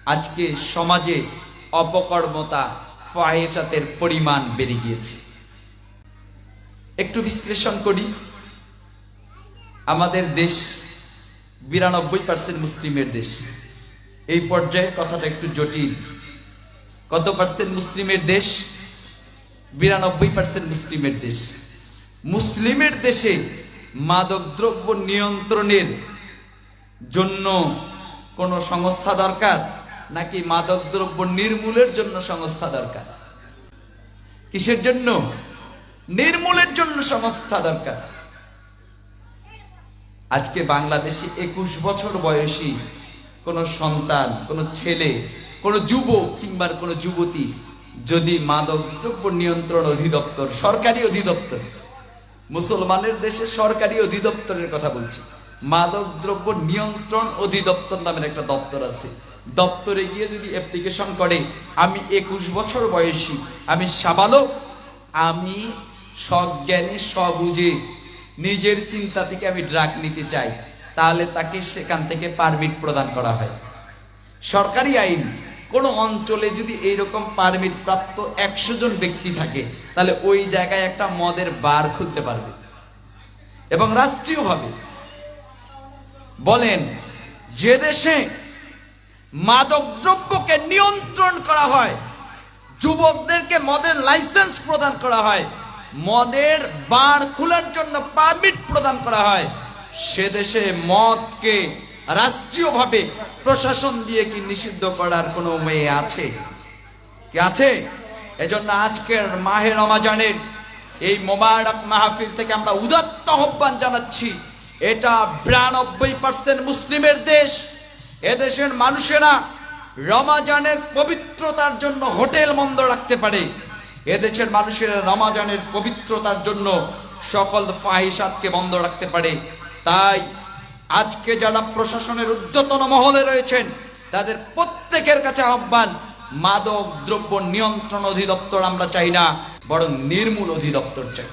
আজকে সমাজে অপকর্মতা, ফাহিশাতের পরিমাণ বেড়ে গিয়েছে। একটু বিশ্লেষণ করি। আমাদের দেশ 92% মুসলিমের দেশ। এই পর্যায়ে কথাটা একটু জটিল। কত পার্সেন্ট মুসলিমের দেশ? 92% মুসলিমের দেশ। মুসলিমের দেশে মাদকদ্রব্য নিয়ন্ত্রণের জন্য কোনো সংস্থা দরকার, নাকি মাদকদ্রব্য নির্মূলের জন্য সংস্থা দরকার? কিসের জন্য? নির্মূলের জন্য সংস্থা দরকার। আজকে বাংলাদেশে 21 বছর বয়সী কোন সন্তান, কোন ছেলে, কোন যুবক কিংবা কোন যুবতী যদি মাদকদ্রব্য নিয়ন্ত্রণ অধিদপ্তর, সরকারি অধিদপ্তর, মুসলমানের দেশে সরকারি অধিদপ্তরের কথা বলছি, মাদকদ্রব্য নিয়ন্ত্রণ অধিদপ্তর নামের একটা দপ্তর আছে, দপ্তরে গিয়ে যদি অ্যাপ্লিকেশন করে, আমি 21 বছর বয়সী, আমি সাবালক, আমি সজ্ঞানে সবুঝে নিজের চিন্তা থেকে আমি ড্রাগ নিতে চাই, তাহলে তাকে সেখান থেকে পারমিট প্রদান করা হয়। সরকারি আইন। কোন অঞ্চলে যদি এইরকম পারমিট প্রাপ্ত 100 জন ব্যক্তি থাকে, তাহলে ওই জায়গায় একটা মদের বার খুলতে পারবে, এবং রাষ্ট্রীয়ভাবে। বলেন, যে দেশে মাদকদ্রব্যকে নিয়ন্ত্রণ করা হয়, যুবকদেরকে মদের লাইসেন্স প্রদান করা হয়, মদের বার খোলার জন্য পারমিট প্রদান করা হয়, সে দেশে মদকে রাষ্ট্রীয়ভাবে প্রশাসন দিয়ে কি নিষিদ্ধ করার কোনো মেয়ে আছে? কি আছে? এজন্য আজকের মাহে রমাজানের এই মোবারক মাহফিল থেকে আমরা উদাত্ত আহ্বান জানাচ্ছি। এটা 92% মুসলিমের দেশ। এদেশের মানুষেরা রমাজানের পবিত্রতার জন্য হোটেল বন্ধ রাখতে পারে। এদেশের মানুষেরা রমাজানের পবিত্রতার জন্য সকল ফাহিশাতকে বন্ধ রাখতে পারে। তাই আজকে যারা প্রশাসনের ঊর্ধ্বতন মহলে রয়েছেন, তাদের প্রত্যেকের কাছে আহ্বান, মাদক দ্রব্য নিয়ন্ত্রণ অধিদপ্তর আমরা চাই না, বরং নির্মূল অধিদপ্তর চাই।